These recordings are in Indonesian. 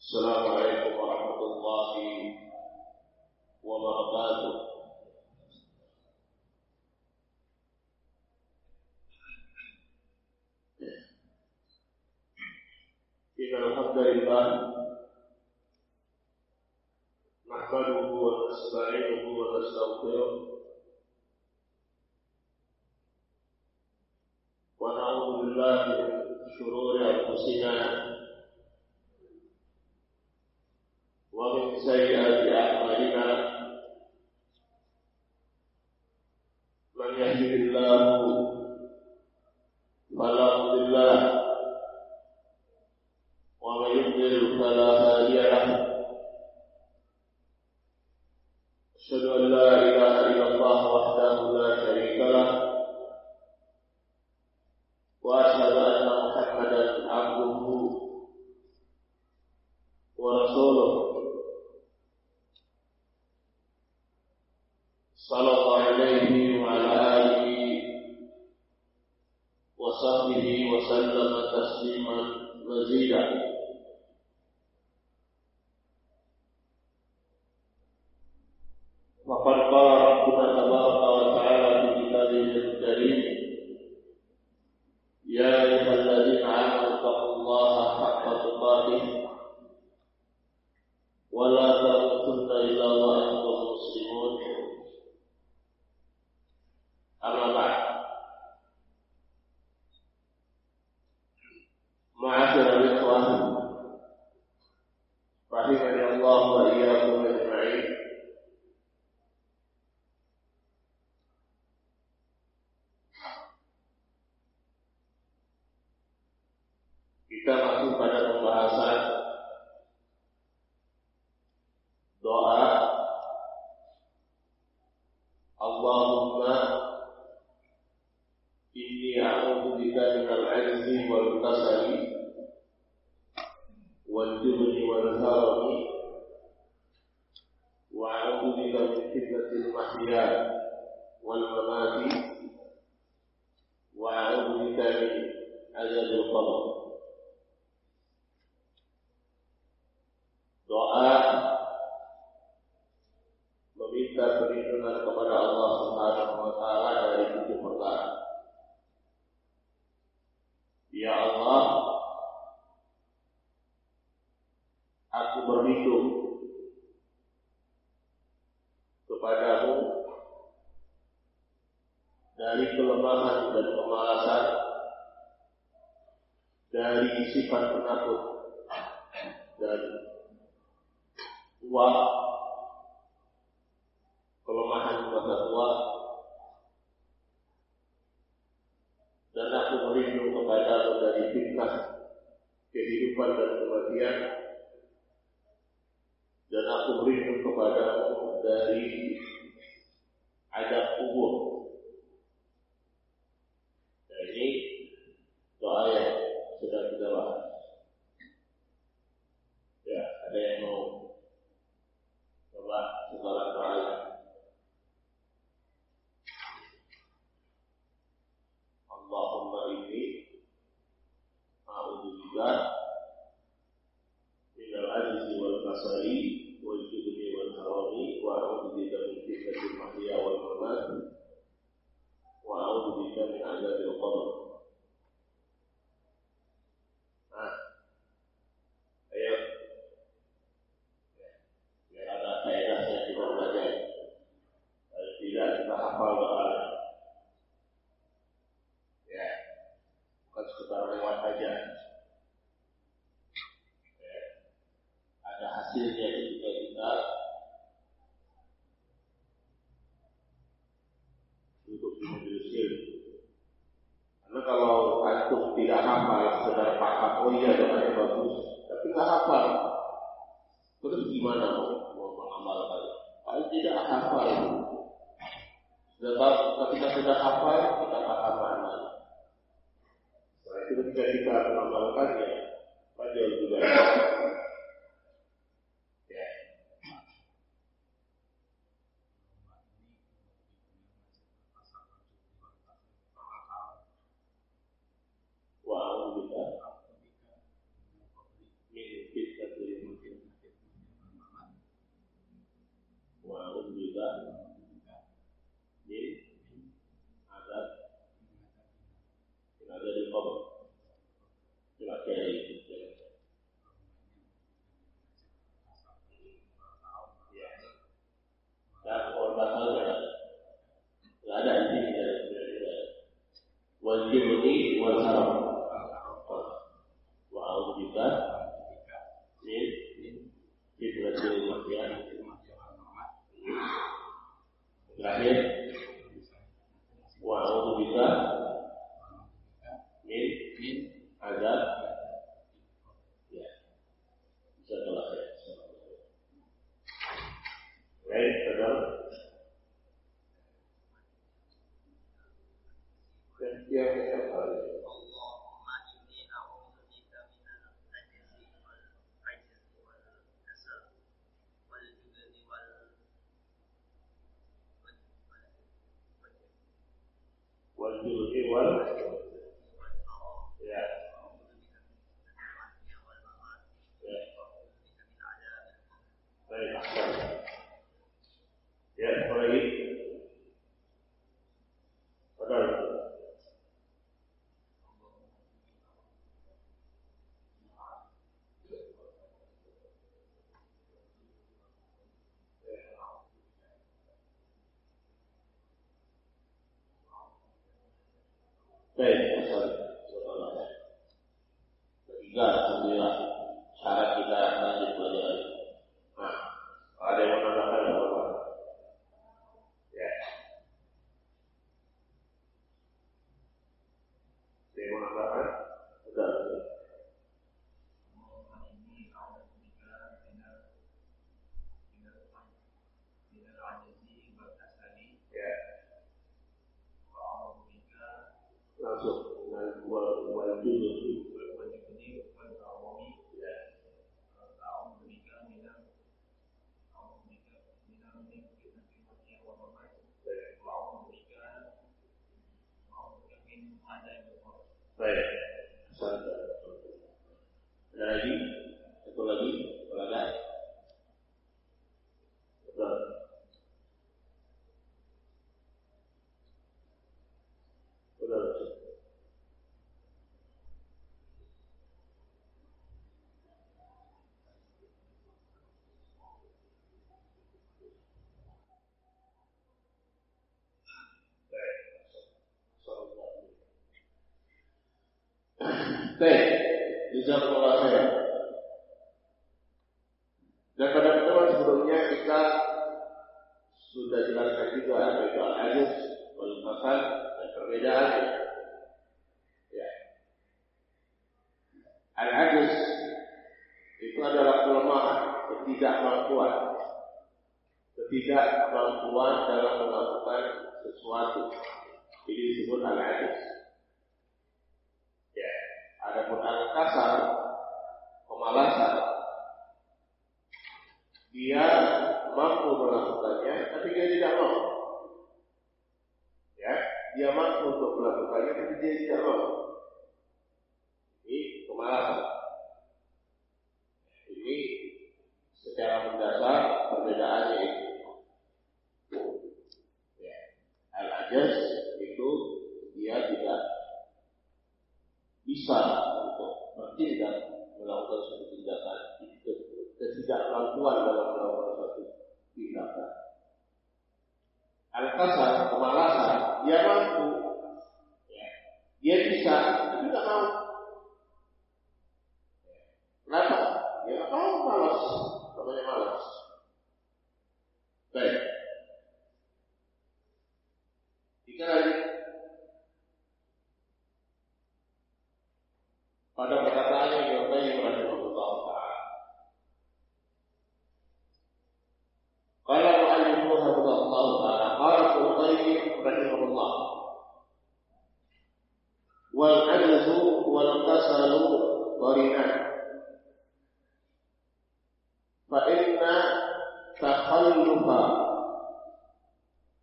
Assalamualaikum warahmatullahi wabarakatuh. Innal hamdalillah nahmaduhu wa nasta'inuhu wa nastaghfiruh wa na'udzu billahi min shururi anfusina wa min sayyiati a'malina. Man yahdihillahu fala mudilla lahu wa man yudlil fala hadiya lahu. Asyhadu an la ilaha illallah wahdahu la syarika lahu wa asyhadu anna Muhammadan abduhu wa rasuluh. Sallallahu alaihi wa ala alihi wa sahbihi wa sallama tasliman mazida. Faqad qala rabbuna tabaraka wa ta'ala fi kitabihil karim, ya ayyuhalladzina amanu taqullaha haqqa tuqatih wa la tamutunna illa wa antum muslimun. Amma ba'd. Ma'asyiral ikhwan rahimani Allah wa iyyakum ajma'in. Kita masih pada pembahasan doa Allahumma inni a'udzubika minal 'ajzi wal kasali wal jubni wal harami wa a'udzubika min fitnatil mahya wal mamati wa a'udzubika min 'adzabil qabr. Doa meminta perlindungan kepada Allah Subhanahu wa taala dari 7 perkara. Ya Allah, aku berlindung kepadamu dari kelemahan dan kemalasan, dari sifat penakut dan tua, kelemahan masa tua, dan aku berlindung kepadamu dari fitnah kehidupan dan kematian, dan aku berlindung kepadamu dari azab kubur. Dan ini doa yang sudah kita bahas. Ya, ada yang mau coba sekarang doanya? Allahumma inni a'udzubika minal 'ajzi wal kasali wal jubni wal harami wa a'udzubika min fitnatil mahya wal mamat wa a'udzubika min 'adzabil qabr. Ayo. Biar ada faedahnya kita belajar. Kalau tidak kita hafal doa. Ya, bukan sekedar lewat aja. Ya, ada hasilnya ketika kita duduk di majelis ilmu. Karena kalau antum tidak hafal, sekedar paham, oh iya doanya bagus, tapi nggak hafal, terus gimana mau mengamalkan? Kalau tidak hafal, ketika sudah hafal, kita paham makna. Setelah itu ketika kita mengamalkannya, jauh juga. Ya. Wa a'udzubika min fitnatil wal haram. Wa a'udzubika min fitnatil mahya. Terakhir, wa a'udzubika min azab. Ya, bisa telah ya. Baik, benar. Yang wal-jurhi wal ya. Baik, ya, baik. Benar. Baik, ketiga, alhamdulillah syarat kita lanjut pelajari. Nah, ada yang menambahkan apa? Ya, ada yang menambahkan? Sudah. Ya, langsung wal jurhi. Baik, ada lagi? Satu lagi? Ada? Betul. Betul. Baik, jazakallahu khairan. Dan pada pertemuan sebelumnya kita sudah jelaskan juga apa itu al-ajaz wal kasal dan perbedaannya. Ya. Al-ajaz itu adalah kelemahan, ketidakmampuan dalam melakukan sesuatu. Ini disebut al-ajaz. Ya. Adapun al-kasal, kemalasan, dia mampu melakukannya, tapi dia tidak mau. Ya, dia mampu untuk melakukannya, tapi dia tidak mau. Ini kemalasan. Ini secara mendasar perbedaannya itu. Ya, al-ajaz itu dia tidak bisa untuk bertindak melakukan suatu tindakan, ketidakmampuan dalam melakukan suatu tindakan. Al-kasal, kemalasan, dia mampu, ya. Dia bisa, tapi tidak mau. Kenapa? Dia tidak mau, malas, namanya malas. Baik. Tiga lagi. Pada perkataannya Ibnu Qayyim rahimahullah ta'ala. Qala al-mu'allif rahimahullah ta'ala, qala Ibnu Qayyim rahimahullah, wal 'ajzu wal kasalu qarinan. Fa inna takhallufa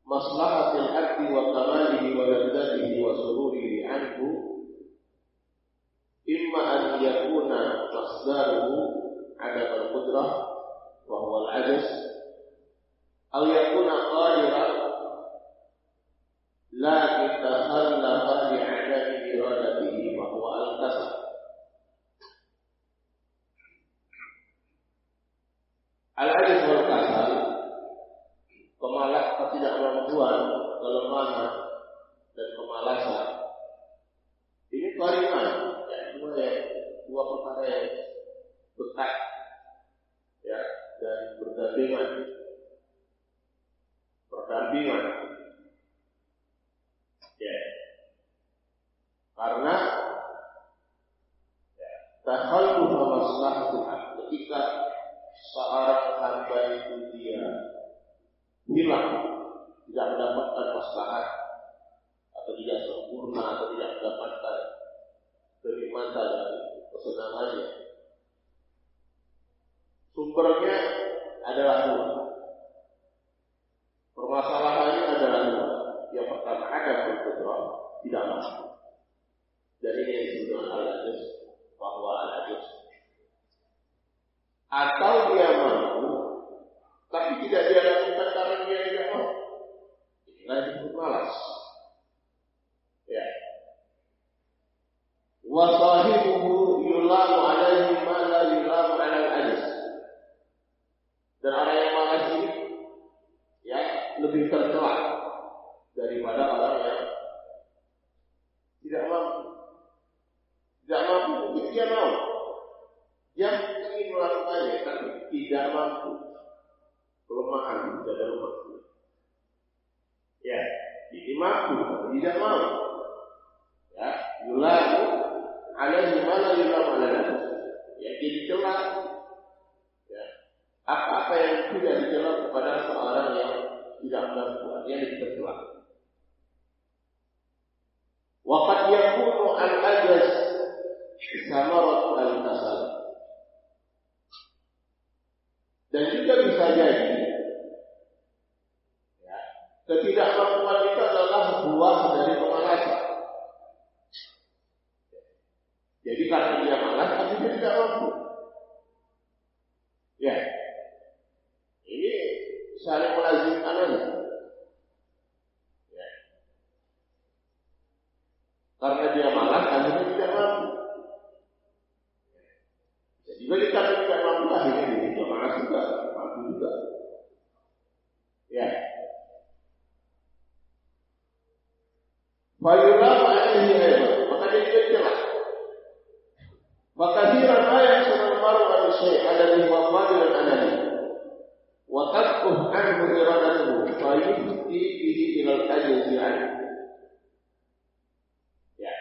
maslahatil 'abdi wa kamalihi wa ladzatihi wa sururihi 'anhu imma an yakuna masdaruhu 'adam al-qudrah wa huwa al-'ajz, aw yakuna qadiran lakin takhallafa li'adami iradatihi wa huwa al-kasal. Al-'ajz wal kasal, ketidakmampuan, kelemahan dan kemalasan, ini berdampingan. Ya. Karena takhalluf maslahatul ketika seorang hamba itu dia hilang, tidak mendapatkan maslahat atau tidak sempurna atau tidak mendapatkan kenikmatan dan kesenangannya. Sumbernya adalah dua. Permasalahannya adalah dua. Yang pertama ada fitrah, tidak mampu. Dan ini yang disebut dengan al-ajaz, bahwa al-ajaz. Atau dia mampu, tapi tidak dia lakukan karena dia tidak mau. Inilah disebut malas. Ya. Wa sahibuhu yulamu alaihi ma la yulamu ala al-ajaz. Dan orang yang malas ini ya lebih tercela daripada orang yang tidak mampu. Tidak mampu mungkin dia mau. Dia ingin melakukannya tapi tidak mampu. Kelemahan tidak ada mampu. Ya, ini mampu tapi tidak mau. Ya, yulamu alaihi ma la yulamu ala al-ajaz. Ya, jadi celah. Apa-apa yang tidak dicela kepada seorang yang tidak mampu, yang dicela. Waqad yakunu al-ajaz samarat al-kasal. Dan juga bisa jadi ya, ketidakmampuan itu adalah buah dari kemalasan. Jadi karena dia malas, tapi dia tidak mampu. Ya. Saling melazimkan aja. Ya. Karena dia malas, akhirnya tidak mampu. Jadi bagi karena tidak mampu, akhirnya dia tidak malas juga, mampu juga. Ya. Fayulah ma'alihi ayat, maka dia juga jelas. Maka hirana yang sudah maru manusia ada di bawah dan anani. وَتَذْكُهْ عَنْهُ إِرَادَتُهُ فَيُفْتِي بِهِ إِلَى الْأَجْزِ عَنْهُ. Ya.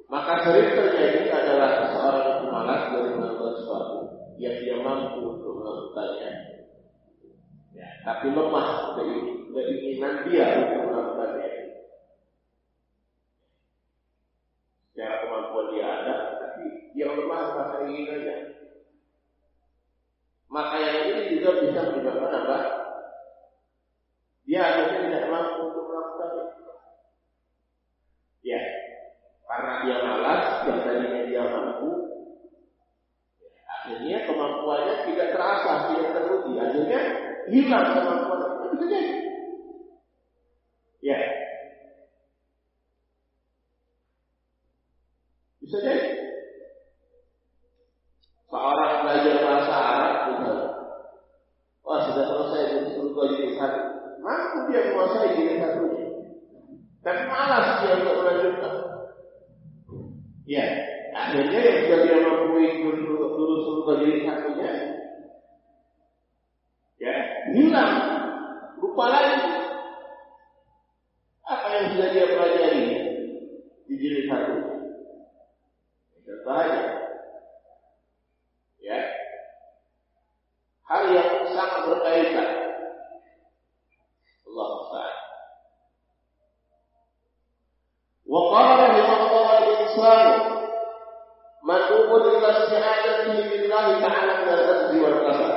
Maka sering terjadi adalah seorang yang malas dari melakukan sesuatu yang dia mampu untuk melakukannya. Ya, tapi lemah keinginan dia untuk melakukannya. Secara kemampuan dia ada, tapi yang lemah adalah keinginannya. Maka yang ini juga bisa menyebabkan apa? Dia akhirnya tidak mampu untuk melakukannya. Ya, karena dia malas, yang tadinya dia mampu, ya, akhirnya kemampuannya tidak terasa, tidak teruji, akhirnya hilang kemampuannya. Itu bisa jadi. Ya, bisa jadi. Seorang belajar bahasa Arab, misalnya, wah sudah selesai suruh jadi satu, mampu dia menguasai jadi satunya, tapi malas dia untuk melanjutkan. Ya, akhirnya yang sudah dia mampu dulu suruh jadi satunya, ya hilang, lupa lagi apa yang sudah dia pelajari di jilid satu. Contoh aja. Ya, hal yang sangat berkaitan. Allah Ta'ala. Wa qala rahimahullah al-insan matubun ila isti'adatihi billahi ta'ala min al-ajzi wal kasal.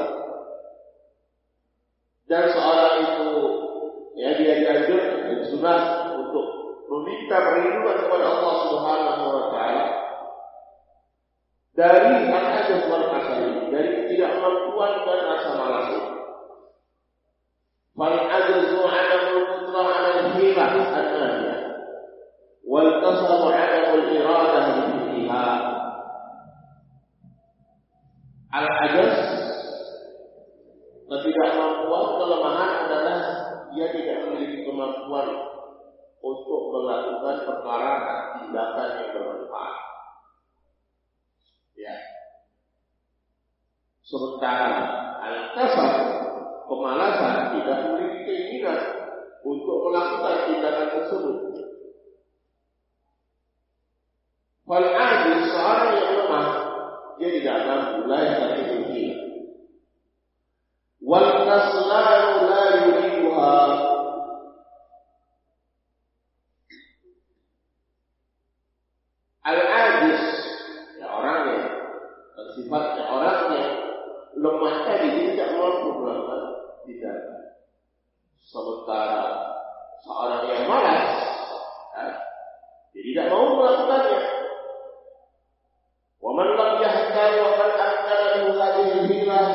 Dan seorang itu ya dia dianjurkan dan sunnah untuk meminta perlindungan kepada Allah Subhanahu wa taala dari al-ajaz wal kasal, dari ketidakmampuan dan rasa malas. Fal ajzu 'adamul qudrah 'ala al-himah an-nafiyah wal kasal 'adamul iradah fiha. Al-ajaz, ketidakmampuan, kelemahan adalah dia tidak memiliki kemampuan untuk melakukan perkara tindakan yang bermanfaat. Ya. Sementara al-kasal, pemalasan, tidak memiliki keinginan untuk melakukan tindakan tersebut. Wal-ajiz, seorang yang lemah, dia tidak mampu, la yastati'u hila. Wal-kaslanu la yuriduha. Al-ajiz, ya orangnya, sifatnya orangnya lemah tadi, dia tidak mampu melakukan tindakan. Sementara seorang yang malas, dia tidak mau melakukannya. Wa man lam yahdar wa man amkana hadhihi al-hilah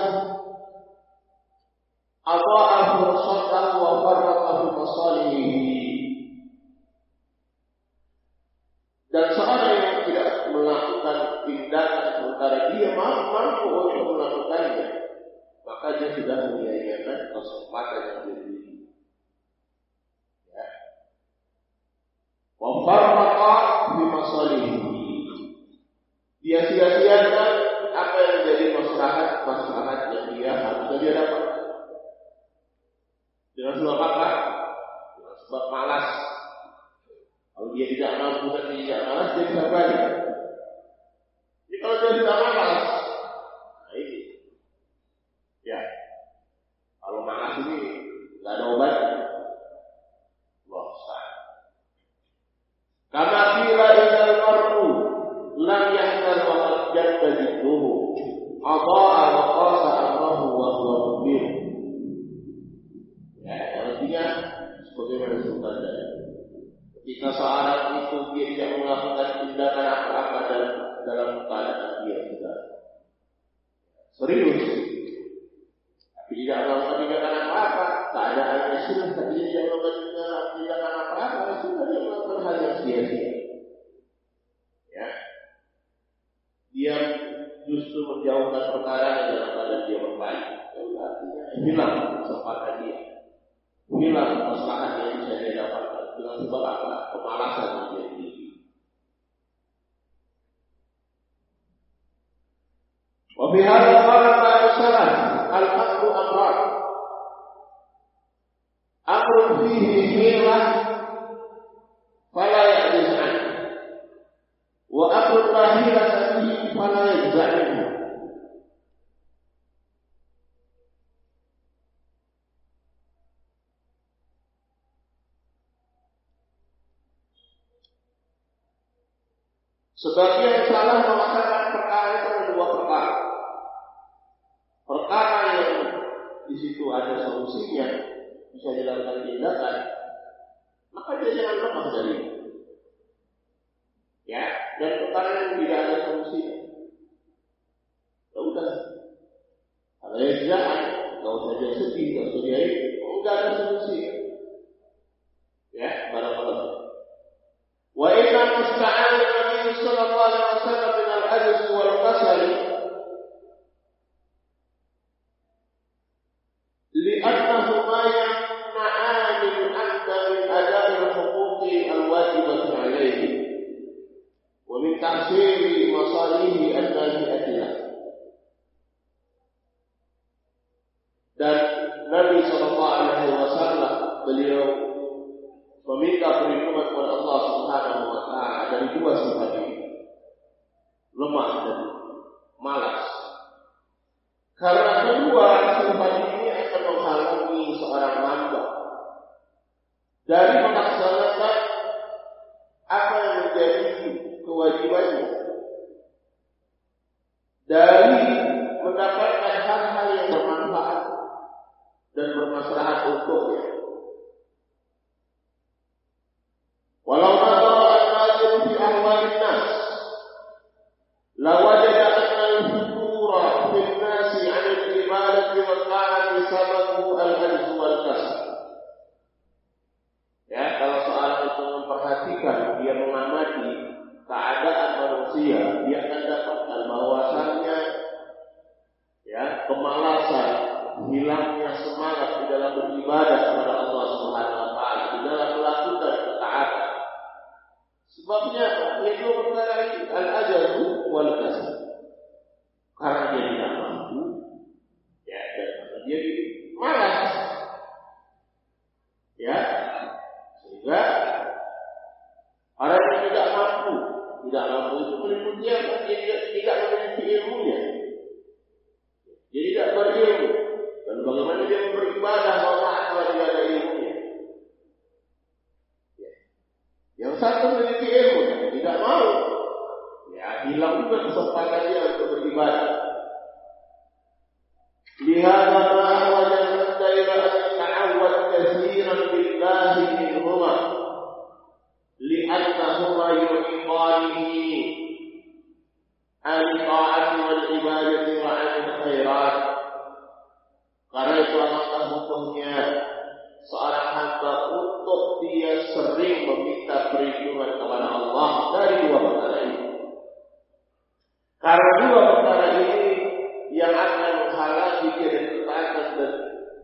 adha'a fursatahu wa farraqa fi masalihi. Dan seorang yang tidak melakukan tindakan sementara dia mampu untuk melakukannya, maka dia sudah menyia-nyiakan kesempatan yang diberi. Ya. Wa farraqa fi masalihi. Dia sia-siakan apa yang menjadi maslahat yang dia harusnya dia dapat. Dengan sebab apa? Dengan sebab malas. Kalau dia tidak mampu dan dia tidak malas, dia bisa balik. Jadi kalau dia tidak malas, nah ini, ya, kalau malas ini nggak ada obatnya. Bosan. Karena bila idal mar'u lam yahdar wa qad jadda jidduhu adha'a wa qasa amrahu wa huwa mubir. Ya, artinya sebagaimana disebutkan tadi, ketika seorang itu dia tidak melakukan tindakan apa-apa dalam keadaan dia sudah serius, tapi tidak melakukan tindakan apa-apa, keadaannya sudah, tapi dia tidak melakukan tindakan apa-apa, sudah dia melakukan hal yang sia-sia. Ya, dia justru menjauhkan perkara yang dalam keadaan dia berbaik. Artinya hilang kesempatan dia, hilang maslahat yang bisa dia dapatkan dengan sebab apa? Kemalasan yang dia miliki. Wa fi hadha qala ba'du salaf al-amru amran. Amrun fihi hilah fala ya'jiz anhu. Wa amrun la hilata fihi fala yajza'u. Sebagian salah melaksanakan perkara itu ada dua perkara. Perkara yang di situ ada solusinya, bisa dilakukan tindakan, maka dia jangan lemah dari itu. Ya, dan perkara yang tidak ada solusinya, ya udah. Kalau yang jangan, nggak usah dia sedih, nggak usah dia ini, nggak ada solusi. Ya, barang-barang. Wa inna musta'an Nabi sallallahu alaihi wasallam min al-ajz wal kasal li'annahuma yamna'an al-'abda min ada'i al-huquqi al-wajibati 'alayhi wa min tahsili masalihi an-nafi'ati lahu. Dan Nabi sallallahu alaihi wasallam beliau meminta perlindungan kepada Allah Subhanahu wa taala dari dua sifat ini, lemah dan malas. Karena kedua sifat ini akan menghalangi seorang hamba dari melaksanakan apa yang menjadi kewajibannya, dari mendapatkan hal-hal yang bermanfaat dan bermaslahat untuknya. Walau nadara an-nazir fi ahwalin nas la wajada anna al-futura fi an-nas 'an al-ibadati wa ta'ati sababu al-ajz wal kasal. Ya, kalau seorang itu memperhatikan, dia mengamati keadaan manusia, dia akan dapatkan bahwasannya ya, kemalasan, hilangnya semangat di dalam beribadah kepada Allah Subhanahu wa taala, di dalam melakukan ketaatan. Sebabnya yaitu perkara ini al-ajzu wal kasal. Karena dia tidak mampu, ولهذا ما أحوج العبد إلى أن يتعود كثيرا بالله منهما لأنهما يعيقانه عن الطاعة والعبادة وعن الخيرات. Karena itu alangkah butuhnya seorang hamba untuk dia sering meminta perlindungan kepada Allah dari dua perkara ini. Karena dua perkara ini yang akan menghalangi dia dari ketaatan dan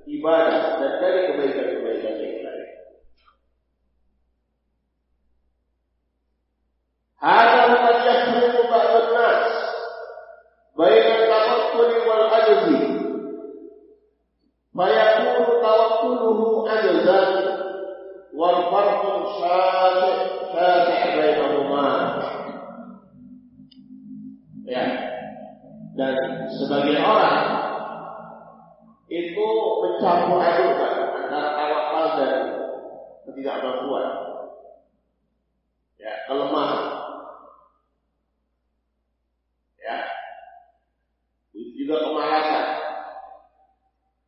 ibadah dan dari kebaikan-kebaikan yang lain. Hada qad yahrimu ba'd an-nas baina tawakkul wal ajzi. Fayakunu tawakkuluhu ajzan wal farqu syati' bainahuma. Ya. Dan sebagian orang itu mencampur adukan antara tawakal dan ketidakmampuan. Ya, kelemahan. Ya. Itu juga kemalasan.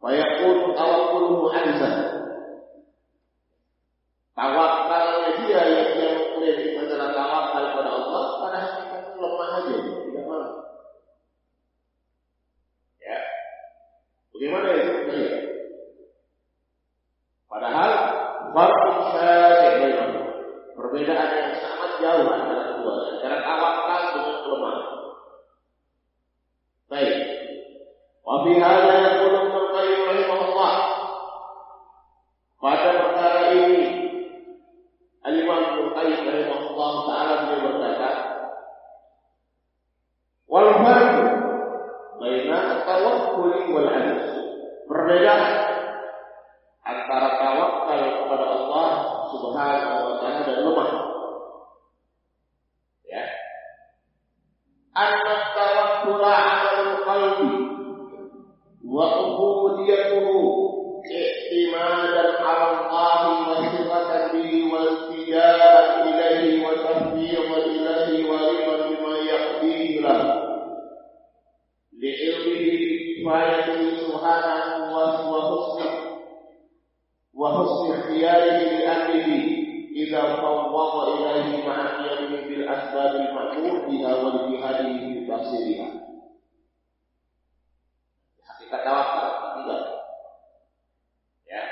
Fayakun tawakkuluhu ajzan. Tawakalnya dia yang mengklaim adalah tawakal pada Allah, pada hakikatnya lemah aja, tidak mampu. Ya, bagaimana itu? Padahal farqun syati' bainahum, perbedaan yang sangat jauh antara keduanya, antara tawakal dengan kelemahan. Baik. Wa fi hadza yaqulu Ibnu Qayyim rahimahullah. Pada perkara ini Al-Imam Ibnu Qayyim rahimahullah taala beliau berkata, wal farqu baina at-tawakkul wal 'ajz. Perbedaan antara tawakal kepada Allah Subhanahu wa taala dan lemah. Ya. Anna tawakkul 'alal qalbi wa ubudiyatuhu i'timadan 'ala Allah wa sifatan bihi wa istijabatan ilayhi wa tafwidhan ilayhi wa ridan bima yaqdihi lahu li'ilmihi bi kifayatihi subhanahu wa husni ikhtiyarihi li amrihi idza fawwada ilayhi ma'a qiyamihi bil asbab al-ma'mur biha wa jihadihi bi tafsiriha. Hakikat tawakal tidak. Ya.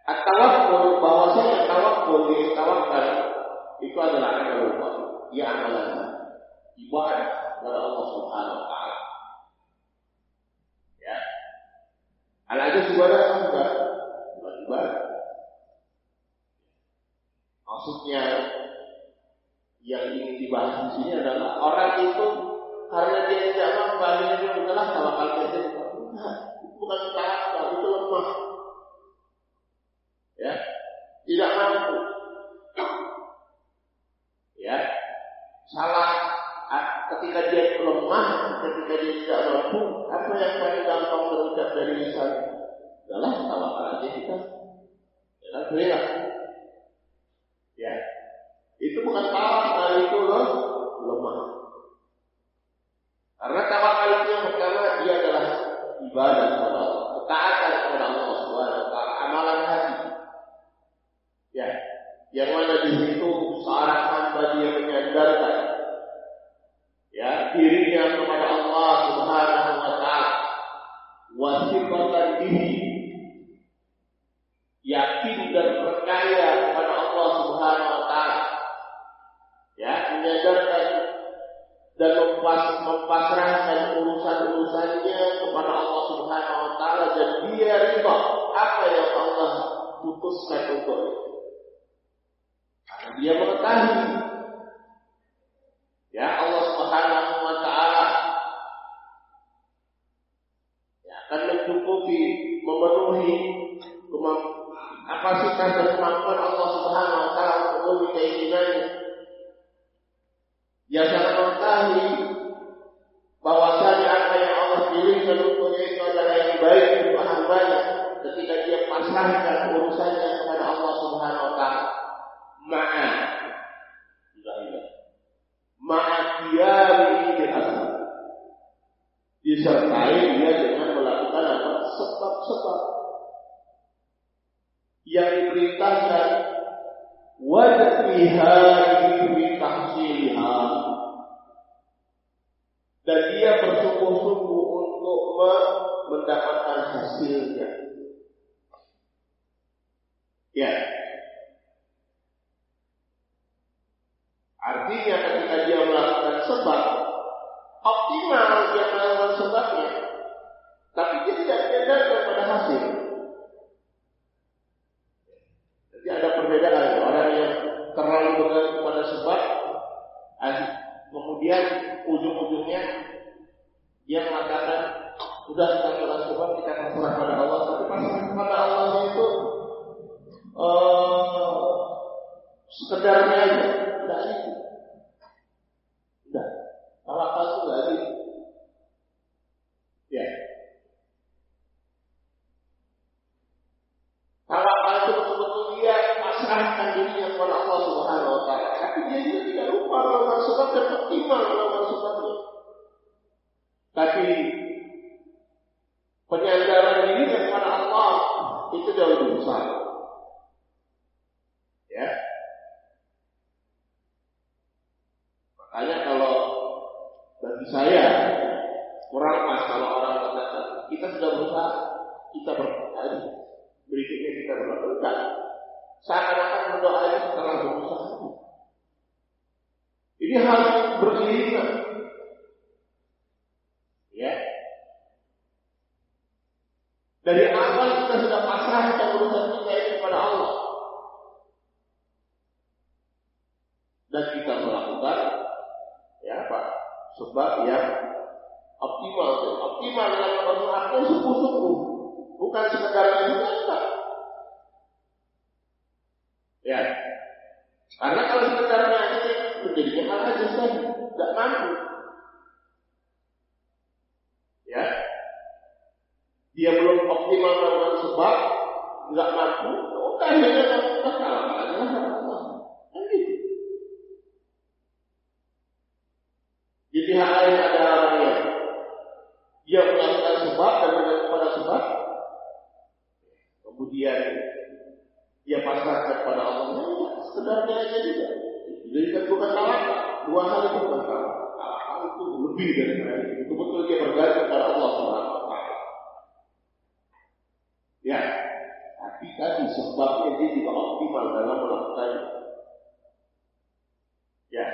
At-tawakkul, bahwasanya tawakkul yang tawakal itu adalah amalullah, ya amalan ibadah kepada Allah Subhanahu wa taala. Ya. Al-ajz ibadah enggak ibadah. Maksudnya yang ingin dibahas di sini adalah orang itu karena dia tidak mampu, akhirnya dia udahlah tawakal saja. Bukan tawakal, itu lemah. Ya, tidak mampu. Ya, salah ketika dia lemah, ketika dia tidak mampu, apa yang paling gampang terucap dari lisan? Adalah tawakal aja kita. Ya kan, berilah. Ya, itu bukan tawakal, itu lemah. Karena tawakal itu yang pertama dia adalah ibadah kepada Allah, ketaatan kepada Allah Subhanahu wa taala, amalan hati. Ya, yang mana di situ seorang hamba dia menyandarkan ya dirinya kepada Allah Subhanahu wa taala, wasifatan bihi, yakin dan percaya kepada Allah Subhanahu wa taala. Ya, menyadarkan dan mempasrahkan urusan-urusannya kepada Allah Subhanahu wa taala dan dia ridha apa yang Allah putuskan untuknya. Karena dia mengetahui ya Allah Subhanahu wa taala ya akan mencukupi, memenuhi kapasitas dan kemampuan Allah Subhanahu wa taala untuk memenuhi keinginannya. Dia sangat mengetahui bahwasanya apa yang Allah pilihkan untuknya itu adalah yang baik untuk hambanya ketika dia pasrahkan urusannya kepada Allah Subhanahu wa taala. Ma'a qiyamihi bil asbab. Disertai dia dengan melakukan apa? sebab-sebab yang diperintahkan, wajibha ditahsilha, dan dia bersungguh-sungguh untuk mendapatkan hasilnya. Ya, artinya ketika dia melakukan sebab, optimal dia melakukan sebabnya, tapi dia tidak datang pada hasil. Jadi ada perbedaan orang yang terlalu bergantung pada sebab, kemudian ujung-ujungnya dia mengatakan, sudah kita melakukan sebab, kita pasrah pada Allah, tapi pasrah kepada Allah itu sekedarnya aja, tidak itu. Tidak, tawakal itu tidak itu. Ya, tawakal itu betul-betul dia pasrahkan dirinya kepada Allah Subhanahu Wa Taala. Tapi dia juga tidak lupa melakukan sebab dan optimal melakukan sebabnya. Tapi penyandaran dirinya kepada Allah itu jauh lebih besar. Ya, makanya kalau bagi saya kurang pas kalau orang mengatakan kita sudah berusaha, kita berdoa, berikutnya kita berdoa. Seakan-akan berdoa itu setelah berusaha. Ini harus beriringan. Ya, dari awal kita sudah pasrahkan urusan kita ini kepada Allah. Dan kita melakukan sebab yang optimal. Optimal dalam artinya sungguh-sungguh, bukan sekedar enggak. Ya, karena kalau sekedarnya ini menjadi hal aja saja, tidak mampu. Ya, dia belum optimal melakukan sebab, nggak mampu, udah kita kalah aja sama Allah. Di pihak lain ada orang yang dia melakukan sebab dan bergantung pada sebab, kemudian dia pasrahkan kepada Allah. Sekedarnya aja juga. Jadi kan bukan tawakal. Dua hal itu bukan tawakal. Tawakal itu lebih dari itu. Betul-betul dia bergantung kepada Allah Subhanahu Wa Taala. Ya, tapi tadi sebabnya dia juga optimal dalam melakukannya. Ya.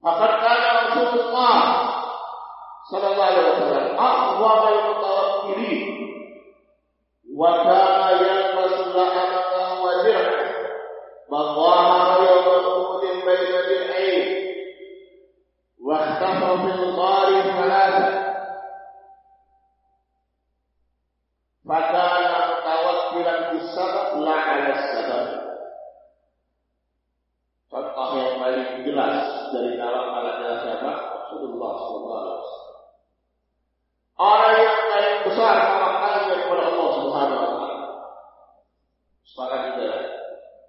Maka kata Rasulullah sallallahu alaihi wasallam, "Aqwamul mutawakkilin wa kana yalbasu la'amaka wa dir'a badhaha yawmal qudin baina dir'ain wa ikhtafa fil qari thalatha fakana mutawakkilan bis sabab la 'ala sabab." Contoh yang paling jelas dari dalam alatnya siapa? Rasulullah SAW. Orang yang paling besar tawakalnya kepada Allah Subhanahu Wa Taala. Sepakat tidak?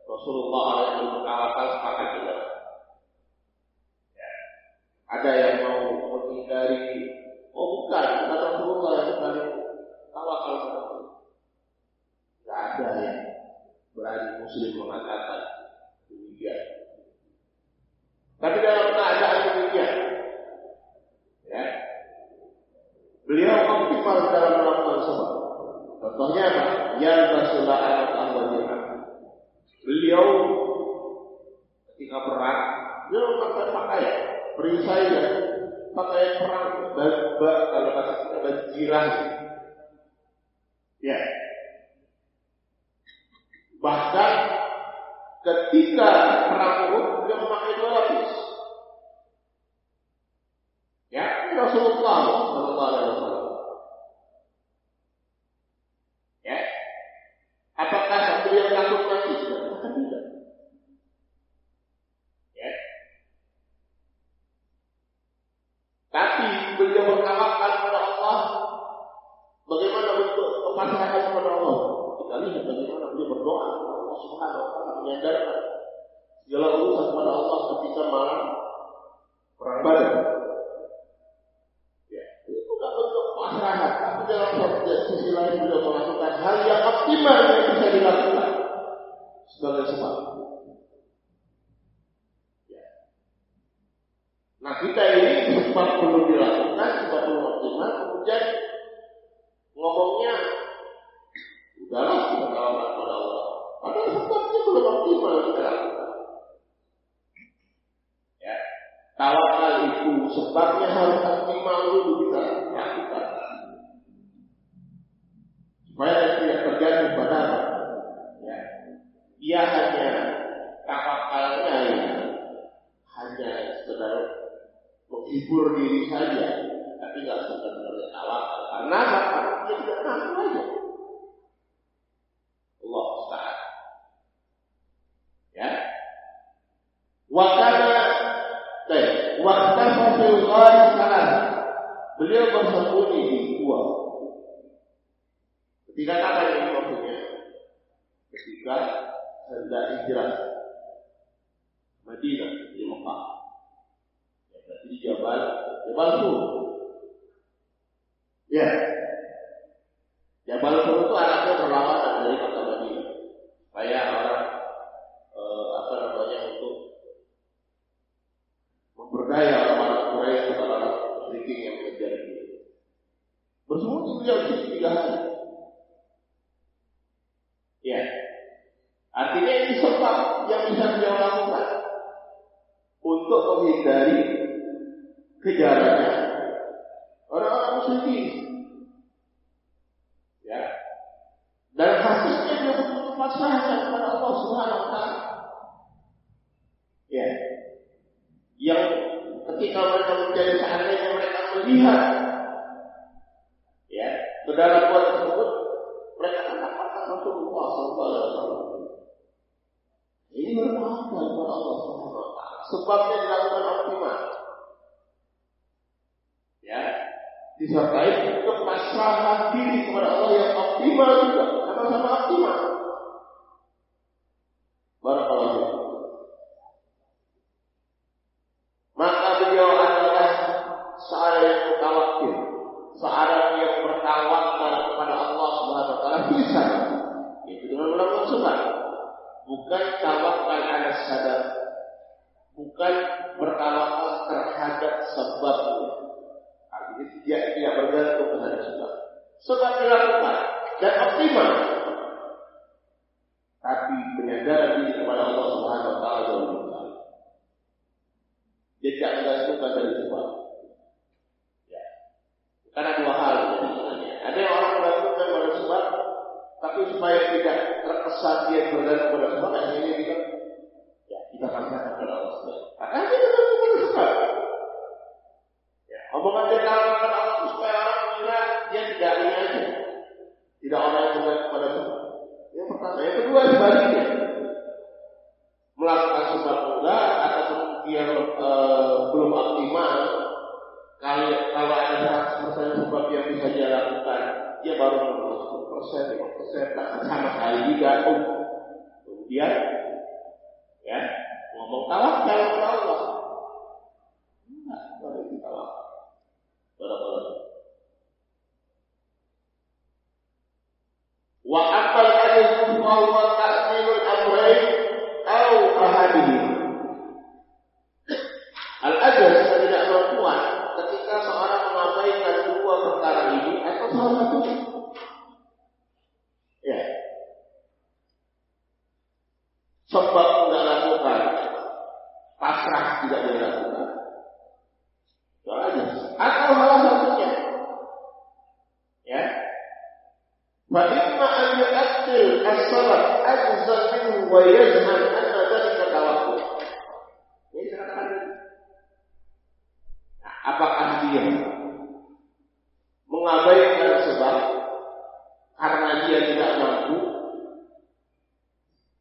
Rasulullah SAW bertawakal, sepakat tidak? Ya. Ada yang mau menghindari? Oh bukan Rasulullah yang paling tawakal kepada Allah. Tidak ada yang berani Muslim mengatakan demikian. Tapi dalam keadaan demikian, ya, beliau optimal dalam melakukan sebab. Contohnya apa? Yang Rasulullah SAW. Beliau ketika perang, beliau pakai pakaian perisai dan pakaian perang, kalau kata kita bajirah. Ya. Bahkan ketika perang Uhud, beliau memakai 2 lapis. Ya, Rasulullah sallallahu alaihi wasallam. Ya. Apakah beliau takut mati? Tidak. Ya. Tapi beliau bertawakal kepada Allah. Bagaimana bentuk kepasrahan kepada Allah? Kita lihat bagaimana beliau berdoa kepada Allah Subhanahu Wa Taala, menyandarkan segala urusan kepada Allah ketika malam perang Badar. Ya, itu bukan bentuk kepasrahan. dalam sisi lain juga melakukan hal yang optimal yang bisa dilakukan sebagai sebab. Nah kita ini sebab belum dilakukan, sebab belum optimal, kemudian ngomongnya udahlah kita tawakal pada Allah. Padahal sebabnya belum optimal kita lakukan. Ya, tawakal itu sebabnya harus optimal dulu kita lakukan. Supaya tidak terjadi pada ya, ia hanya tawakalnya ya, hanya sekedar menghibur diri saja, tapi tidak sebenarnya tawakal. Karena apa? Dia tidak mampu aja. Allah Taala. Ya. Wakana, waktu fil ghar salat. Beliau bersembunyi di gua. Ketika apa yang maksudnya? Ketika hendak hijrah Madinah di Mekah. Di Jabal Tur. Ya. Jabal Tur itu anaknya berlawanan dari kota Madinah. Supaya orang untuk memperdaya orang-orang Quraisy atau orang musyrikin yang mengejar dia. Bersembunyi beliau di 3 hari. Ya. Artinya ini sebab yang bisa beliau lakukan untuk menghindari kejarannya orang-orang musyrikin. Ya. Dan hasilnya dia pasrahkan kepada Allah Subhanahu wa taala. Ya. Yang ketika mereka menjadi seandainya mereka melihat ya, ke dalam gua tersebut, mereka katakan Rasulullah sallallahu alaihi wasallam. Ini bertawakal kepada Allah Subhanahu wa taala. Sebabnya dilakukan optimal. Ya, disertai kepasrahan diri kepada Allah yang optimal juga, sama-sama optimal. Barakallahu fiik. Maka beliau adalah seorang yang mutawakkil, seorang yang bertawakal kepada Allah Subhanahu wa taala bisa. Itu dengan melakukan sebab, bukan tawakal ala sadar, bukan bertawakal terhadap sebabnya. Jadi dia tidak bergantung terhadap sebab. Sebab dilakukan dan optimal. Tapi penyadaran diri kepada Allah Subhanahu wa taala jauh lebih besar. Dia tidak menggantungkan dari sebab. Ya. Karena 2 hal sebenarnya. Ada yang orang menggantungkan pada sebab, tapi supaya tidak terkesan dia bergantung pada sebab, akhirnya dia ya kita pasrahkan kepada Allah Subhanahu wa taala. Karena dia bergantung pada sebab. Omongan dia katakan Allah supaya orang mengira dia tidak ini aja, tidak orang yang bergantung pada sebab. Yang pertama, yang kedua sebaliknya, melakukan sebab enggak ataupun dia belum optimal. Kalau ada 100% sebab yang bisa dia lakukan, dia baru 10%, 5%, tak sama sekali juga. Kemudian, ya ngomong tawakal kepada Allah. Enggak, boleh ditawakal. Wa akal ajzu wa huwa ta'dilul amrayn aw ahadihi. Al-ajz ketidakmampuan ketika seorang mengabaikan 2 perkara ini atau salah satu. Ya. Sebab tidak lakukan, pasrah tidak dilakukan. Atau salah satunya, ya, fa imma an yu'addil as-salat ajzan minhu wa yazhan anna dzalika tawakkul. Ini katakan. Nah, apakah dia mengabaikan sebab karena dia tidak mampu,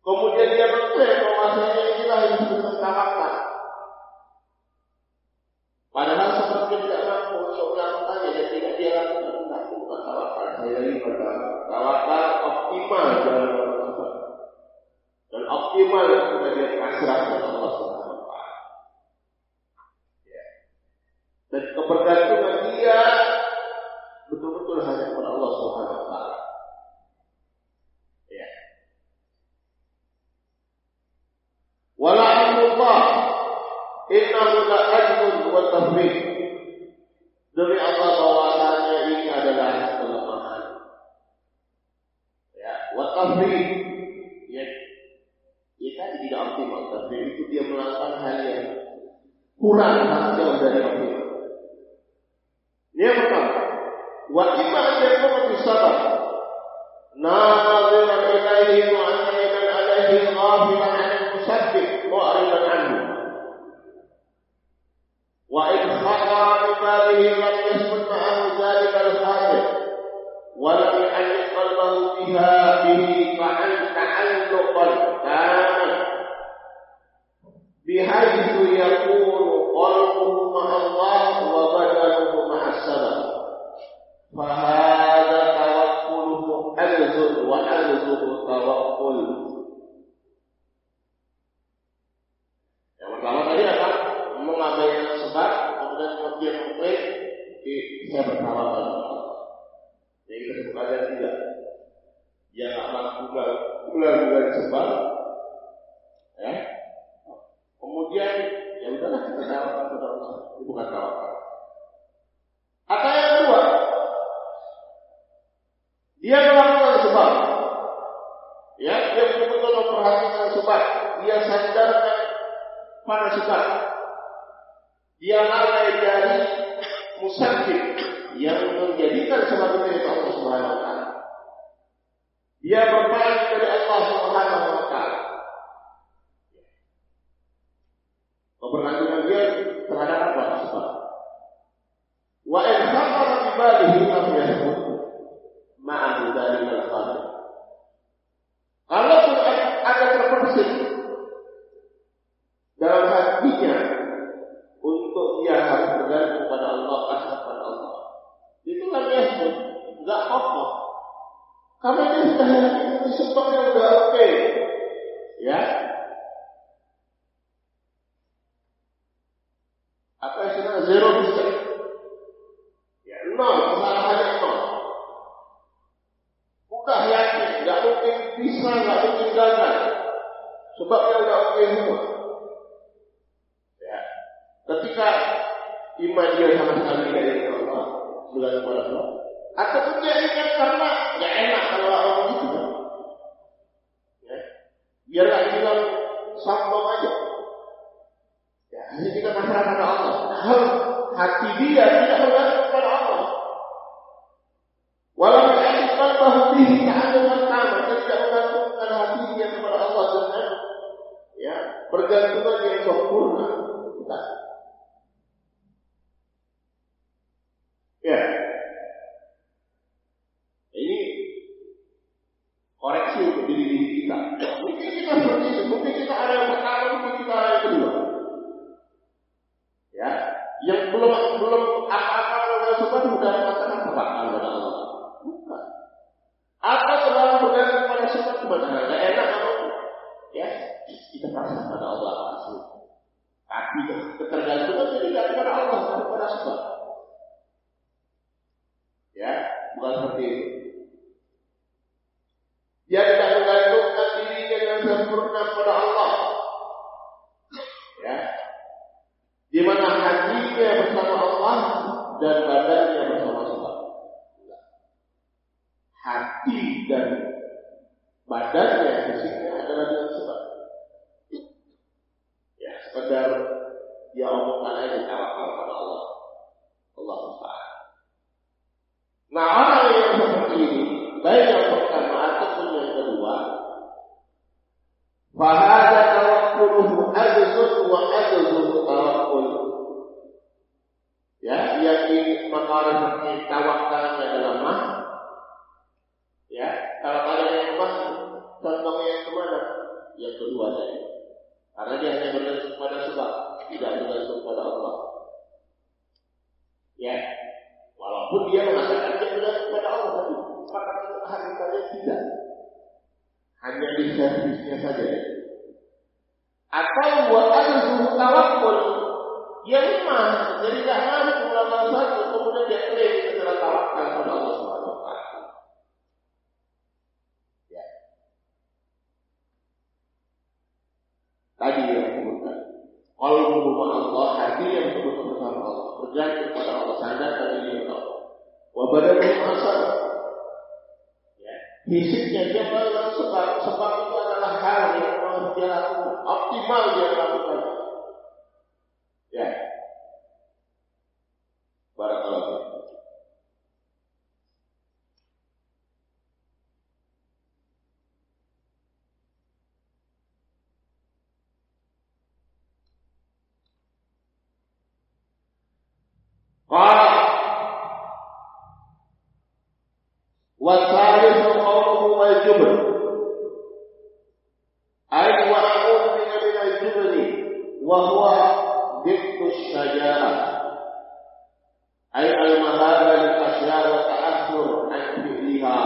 kemudian dia mengklaim bahwasanya inilah yang disebut tawakal? Padahal sebabnya tidak mampu untuk melakukannya dan tidak dia lakukan, tidak bukan tawakal. Saya ini pada tawakal optimal dalam melakukan dan optimal ketika dia pasrah kepada Allah Subhanahu wa taala. Dan kebergantungan dia betul-betul hanya tafrid. Ya, tadi tidak optimal. Tafrid itu dia melakukan hal yang kurang, jauh dari optimal. Ini yang pertama. Wa imma an yakuna bisabar ناظرا إليه معتمدا عليه غافلا عن المسبب معرضا عنه وإن خطر بباله لم يسكن معه ذلك الخاطر ولم يعلق قلبه به تعلقا تاما بحيث يكون قلبه مع الله وبدنه مع السبب فهذا أجزل وأجزل tawakkul. Yang pertama tadi apa? Mengabaikan sebab, kemudian dia mengklaim saya bertawakal. Yang kita sebut aja tidak. Yang akan bulan sebab, ya. Kemudian ya udahlah kita tawakal kepada Allah. Itu bukan tawakal. Atau yang kedua, dia melakukan sebab, ya, dia betul-betul memperhatikan sebab, dia sandarkan pada sebab, dia lalai dari musabbib yang menjadikan sebab itu Allah Subhanahu Wa Taala. Dia berpaling dari Allah Subhanahu Wa Taala. Keberlanjutan dia terhadap apa sebab? Wa in khafara bi balihi lam yahud ma'ahu dari al-khadir. Kalau ada terbersit dalam hatinya untuk dia harus bergantung pada Allah, pasrah pada Allah, itu kan biasa, enggak apa-apa. Karena dia sudah yakin sebabnya sudah oke, ya. Apa istilah 0%? Ya, 0, kesalahannya 0. Bukan yakin, nggak mungkin bisa, nggak mungkin gagal. Sebabnya udah oke semua. Ya, ketika iman dia sama sekali tidak dari Allah, bergantung pada Allah, ataupun dia ingat karena nggak enak kalau orang itu, ya, biar nggak bilang sombong aja. Ya, hanya kita pasrah pada Allah. Hal hati dia tidak bergantung pada Allah. Walau ya'riqal bahu bihi ta'alluman taman, dia tidak menggantungkan hatinya kepada Allah dengan ya bergantungan yang sempurna. Bukan. Ya. Ini koreksi untuk diri kita. Mungkin kita seperti itu, mungkin kita ada yang pertama, mungkin kita ada yang kedua. Ya, yang belum apa-apa dengan sebab sudah mengatakan tawakal kepada Allah. Bukan. Atau terlalu bergantung pada sebab kebenaran. Tidak enak kalau ya kita pasrah pada Allah langsung. Tapi ketergantungan jadi tidak kepada Allah, tapi pada sebab. Ya, bukan seperti itu. Dia tidak menggantungkan dirinya dengan sempurna kepada Allah. Ya, di mana hatinya bersama Allah dan badannya bersama sebab. Hati dan badannya fisiknya adalah dengan sebab. Ya, sekedar dia omongkan aja tawakal pada Allah. Allah Subhanahu. Nah, orang yang seperti ini, baik yang pertama ataupun yang kedua, fahada tawakkuluhu ajzun wa ajzun tawakkul. Ya, yang ini maka seperti tawakalnya adalah lemah. Ya, kalau ada yang lemah, contohnya yang kemana? Yang kedua tadi. Karena dia hanya bergantung pada sebab, tidak bergantung pada Allah. Ya, walaupun dia mengatakan dia bergantung pada Allah, tapi pada hakikatnya tidak. Hanya di servisnya saja. Atau buat ajzun tawakkul. Dia lemah, jadi tidak mampu melakukan satu, kemudian dia klaim secara tawakal kepada Allah Subhanahu Wa Taala. Ya. Tadi yang disebutkan, qalbuhu ma'a Allah, hati yang betul-betul bersama Allah, bergantung pada Allah, sandarkan diri kepada Allah. Wa badanuhu ma'a sabr. Ya, fisiknya dia melakukan sebab itu adalah hal yang harus dia lakukan, optimal dia lakukan. Ya, barakallahu. Qala wa salisu qawluhu wal jubn ay wa a'udhu bika min al-jubni wa huwa diktu syaja'ah ay al-mahabah lil-asya wa ta'athur an fi'liha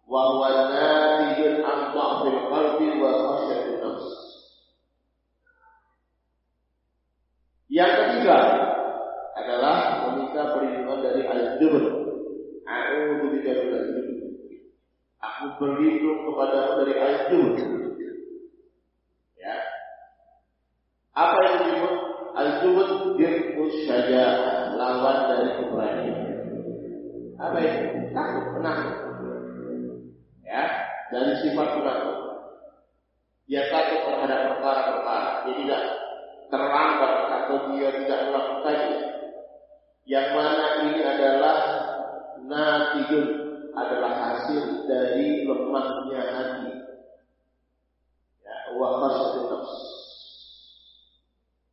wa huwa natijun an dha'fil qalbi wa khasyatin nafs. Yang ketiga adalah meminta perlindungan dari al-jubn. A'udzu bika minal jubn. Aku berlindung kepadamu dari al-jubn. Ya. Apa yang disebut al-jubn? Dirqus syaja'ah, lawan dari keberanian. Apa itu? Takut, penakut. Ya, dari sifat penakut. Dia takut terhadap perkara-perkara. Dia tidak terlambat atau dia tidak melakukannya. Yang mana ini adalah natijun, adalah hasil dari lemahnya hati. Ya, wa khasyatin nafs.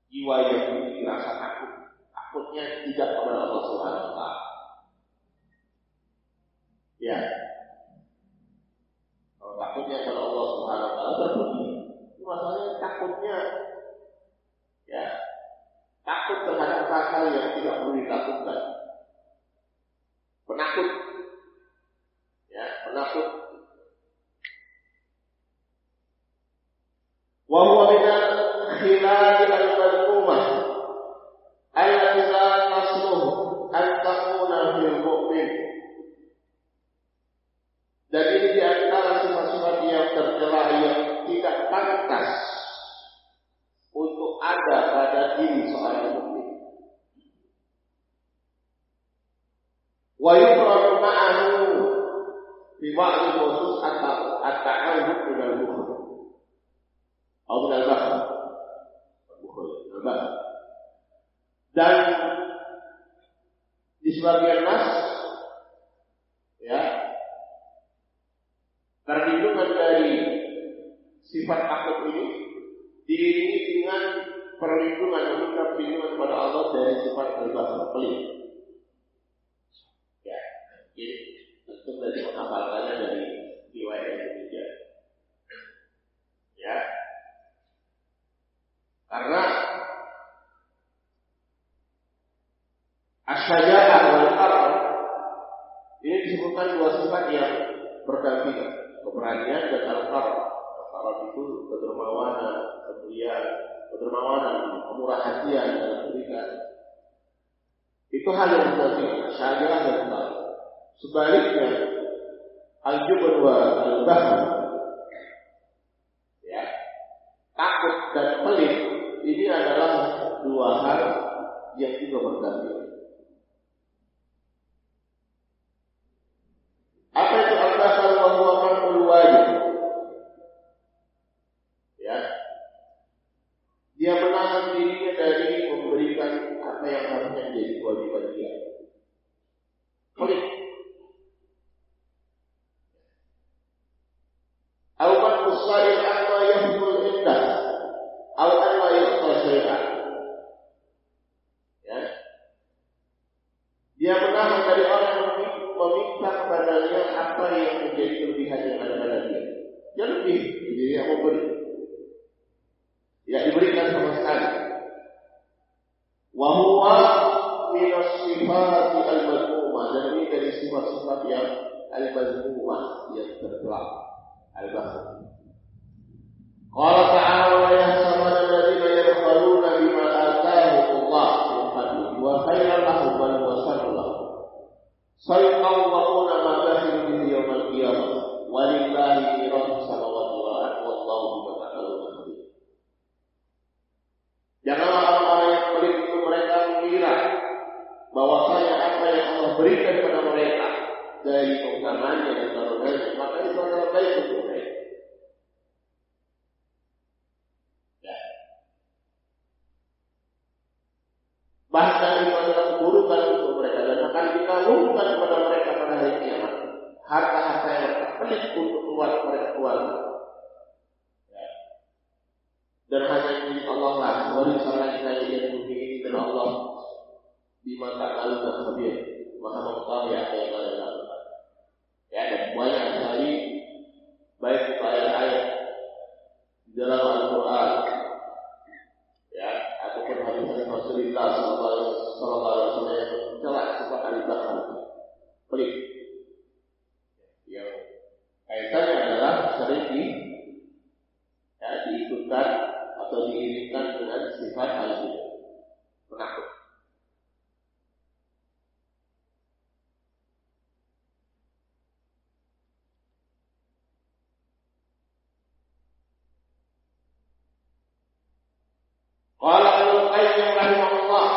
Jiwa yang memiliki rasa takutnya tidak kepada Allah Subhanahu wa taala. Ya. Kalau takutnya kepada Allah Subhanahu wa taala terpuji. Masalahnya takutnya ya, takut terhadap hal yang tidak perlu ditakutkan. Penakut. Ya, penakut. Wa huwa min al-khilal al-madhmumah allati la tasluh an takuna fil mu'min. Dan ini di antara sifat-sifat yang tercela yang tidak pantas untuk ada pada diri seorang mukmin. Wa yuqranu ma'ahu fi ba'd al-khusus at-ta'awud min al-bukhl. Atau min al-bakhl. Al-bakhl. Dan di sebagian nas ya, perlindungan dari sifat takut ini diiringi dengan meminta perlindungan kepada Allah dari sifat al-bakhl, pelit. Ya, jadi tentu dari menghafalkannya dari riwayat yang ketiga. Ya, karena asyaja'ah wal qarr ini disebutkan dua sifat yang berdampingan, keberanian dan al-qarr. Al-qarr itu kedermawanan, kedermawanan, kemurah hatian dalam berikan. Itu hal yang berdampingan, syaja'ah dan al-qarr. Sebaliknya al-jubn wa al-bakhl, ya, takut dan pelit ini adalah dua hal yang juga berdampingan. Apa itu al-bakhl wa huwa man'ul wajib? Ya, dia menahan dirinya dari memberikan apa yang harusnya menjadi kewajiban dia. Pelit. Al-man usair amma yahmul indah aw amma yuqta syai'an. Ya, dia menahan dari orang yang meminta kepadanya apa yang menjadi kelebihan yang ada pada dia. Dia lebih, jadi dia mau beri. Tidak diberikan sama sekali. Wa huwa min as-sifati al-madhmumah, dan ini dari sifat-sifat yang al-madhmumah, yang tercela, al-bakhl. Qala ta'ala wa yahsabanna alladziina yabkhaluna bima aataahumullah min fadlihi wa khairan lahum bal huwa sharrun lahum. Sayqawwaquna ma bakhilu bihi yawmal qiyamah walillahi mirathus samawati wal ardi wallahu bima ta'maluna khabir. Janganlah orang-orang yang pelit itu mereka mengira bahwasanya apa yang Allah berikan kepada mereka dari keutamaannya dan karunianya, maka itu adalah baik untuk mereka. Ya. Bahkan itu adalah keburukan untuk mereka dan akan ditanggungan kepada mereka pada hari kiamat. Harta-harta yang mereka pelit untuk mereka keluarga. Ya. Dan hanya milik Allah lah, warisan lain yang dimiliki oleh Allah di mata Allah dan Khabir, Maha mengetahui apa yang kalian lakukan. Ya, ada banyak sekali baik itu ayat-ayat di dalam Al-Quran, ya, ataupun hadis Rasulullah Sallallahu Alaihi Wasallam yang mencela sifat al-bakhil, pelit. Yang kaitannya adalah sering diikutkan atau diiringkan dengan sifat al-bakhil, penakut. Qala Ibnu Qayyim rahimahullah,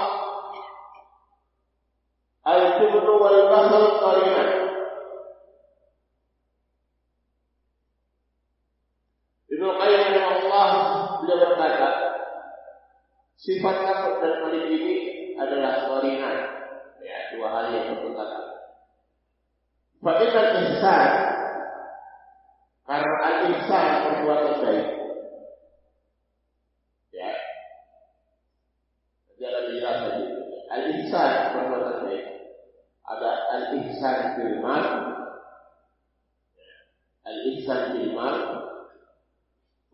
al-kibru wal bakhl qarinan. Ibnu Qayyim rahimahullah beliau berkata, sifat takut dan pelit ini adalah qarinan, ya, dua hal yang berdekatan. Fa innal ihsan, karena al-ihsan perbuatan baik. Al-ihsan perbuatan baik. Ada al-ihsan bil mal, al-ihsan bil mal,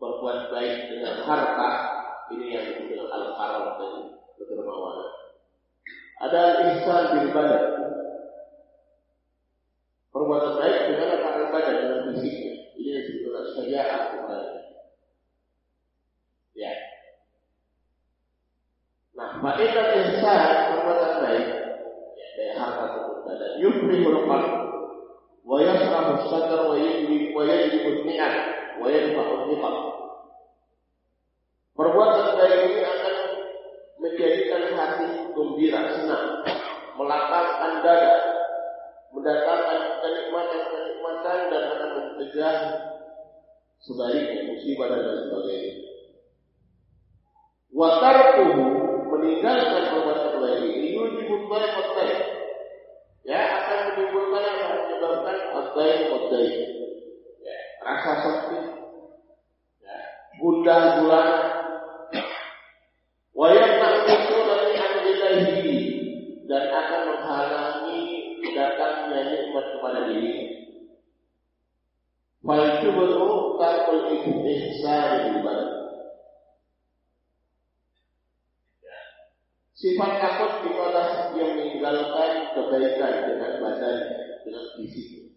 berbuat baik dengan harta. Ini yang disebut dengan al-karam dan kedermawanan. Ada al-ihsan bil badan, perbuatan baik dengan apa badan, dengan fisiknya. Ini yang disebut dengan syaja'ah kepada. Ya. Nah, fa'idah ihsan perbuatan baik, ya, dari harta tersebut dan yufrihul qalb wa yasrahu sadr wa yajlibu ni'am wa yadfa'u niqam. Perbuatan baik ini akan menjadikan hati gembira, senang, melapangkan dada, mendatangkan kenikmatan dan akan mencegah sebaliknya musibah dan lain sebagainya. Wa tarkuhu, meninggalkan perbuatan baik ini yujibul baik, ya, akan menimbulkan apa? Menyebabkan baik, ya, rasa sakit, ya, gundah gulana, wa yaqta'u dari amrillahi, dan akan menghalangi datangnya nikmat kepada diri. Fal kibru tarkul ihsan bil badan. Sifat takut itu adalah yang meninggalkan kebaikan dengan badan, dengan fisik.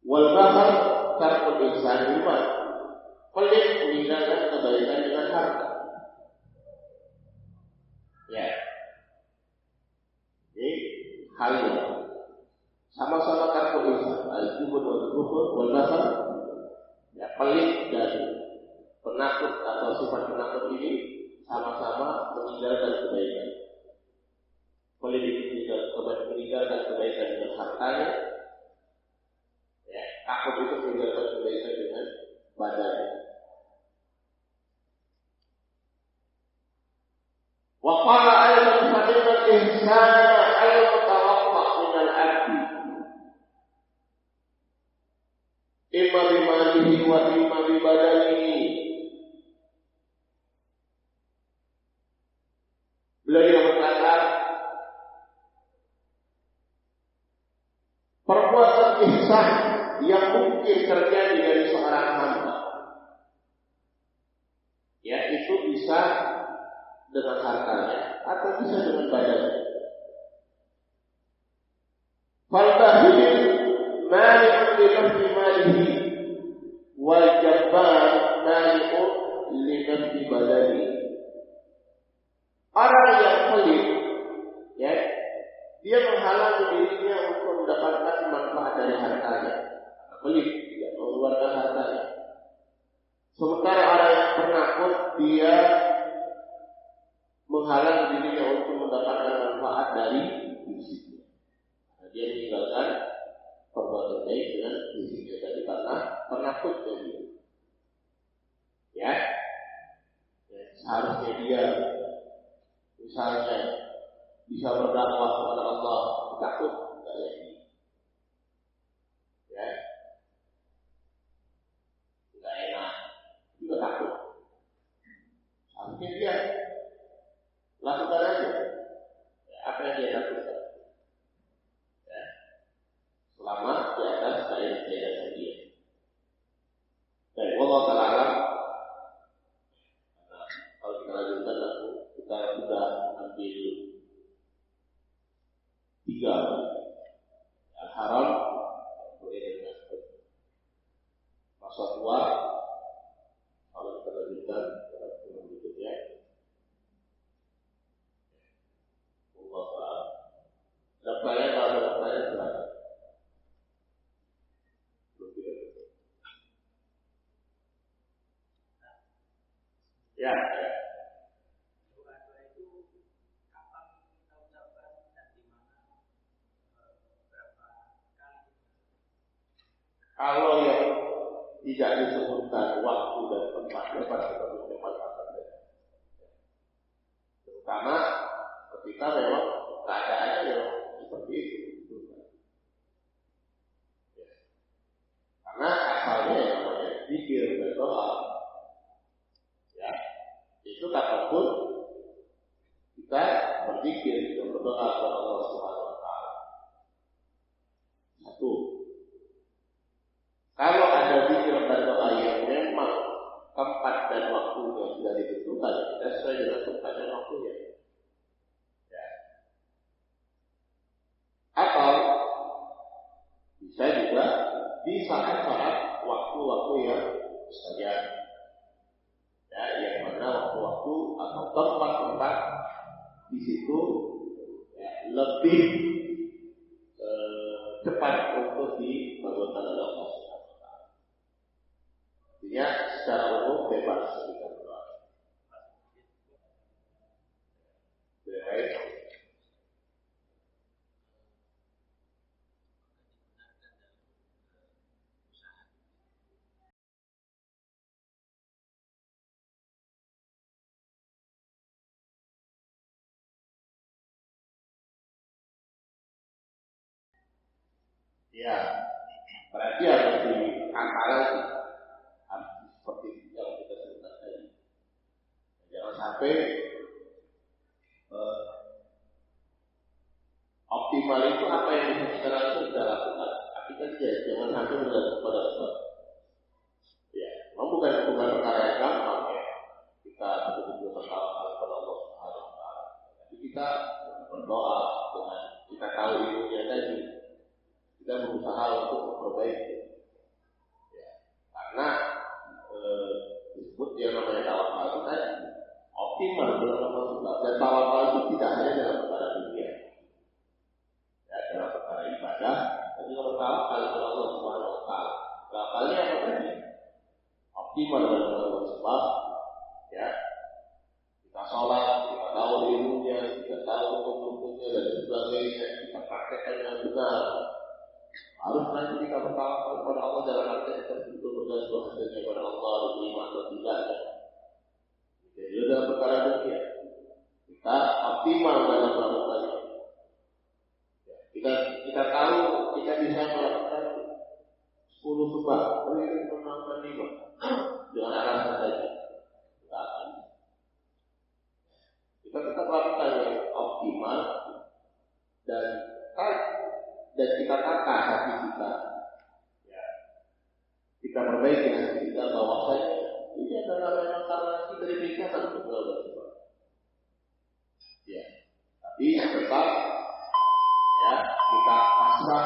Wal bakhl tarkul ihsan bil mal. Pelit meninggalkan kebaikan dengan harta. Ya. Ini hal yang sama-sama tarkul ihsan, al-jubn wal bakhl. Ya, pelit dan penakut atau sifat penakut ini sama-sama meninggalkan kebaikan. Pelit meninggalkan kebaikan dengan hartanya, ya, takut itu meninggalkan kebaikan dengan badannya. Wa qala ayatan fa'inal ihsana al-mutawaqqa' min al-'abdi imma bimalihi wa imma bibadanihi. Beliau berkata, perbuatan ihsan yang mungkin terjadi dari seorang hamba, ya, itu bisa dengan hartanya atau bisa dengan badannya. Fal bakhil mani'un li nafsi malihi wal jabbar mani'un li nafsi badanihi. Orang yang pelit, ya, dia menghalangi dirinya untuk mendapatkan manfaat dari hartanya. Pelit, tidak mengeluarkan hartanya. Sementara orang yang penakut, dia menghalangi dirinya untuk mendapatkan manfaat dari fisiknya. Dia meninggalkan Kalau yang tidak disebutkan waktu dan tempatnya pada tempat tertentu, terutama ketika memang keadaannya memang seperti itu. Karena asalnya yang namanya zikir dan doa, ya, itu kapanpun kita berzikir dan berdoa kepada Allah Subhanahu Wa Taala. Satu, kalau ada zikir dan doa yang memang tempat dan waktunya sudah ditentukan, kita sesuai dengan tempat dan waktunya. Ya. Atau bisa juga di saat-saat waktu-waktu yang saja, ya, yang mana waktu-waktu atau tempat-tempat di situ ya, lebih cepat untuk dibangunkan oleh Allah. Artinya secara umum bebas kita berdoa. Baik. Ya, berarti harus di antara harus seperti yang kita sebutkan tadi. Jangan sampai optimal itu apa yang bisa kita lakukan kita lakukan. Tapi kan jangan sampai bergantung pada sebab. Ya, memang bukan perkara yang gampang ya. Kita betul-betul bertawakal kepada Allah Subhanahu Wa Taala. Tapi kita berdoa dengan kita tahu ilmunya tadi. Kita berusaha untuk memperbaiki. Ya, karena disebut yang namanya tawakal itu tadi optimal dalam amal sebab, dan tawakal itu tidak hanya dalam perkara dunia, ya, dalam perkara ibadah, dan juga bertawakal kepada Allah Subhanahu Wa Taala. Tawakalnya apa tadi? Optimal dalam amal sebab, ya, kita sholat, kita tahu ilmunya, kita tahu hukum-hukumnya dan sebagainya, kita praktekkan dengan benar. Harus nanti kita bertawakal kepada Allah dalam arti kita betul bergantung hanya kepada Allah, beriman atau tidak. Jadi dalam perkara dunia kita optimal dalam melakukannya. Kita tahu kita bisa melakukan 10 sebab, tapi kita melakukan 5 dengan alasan saja. Kita tetap lakukan yang optimal dan kita tata hati kita, ya, kita perbaiki hati kita bahwasanya ini adalah memang karena kita diberikan untuk belajar. Ya, tapi tetap ya kita pasrah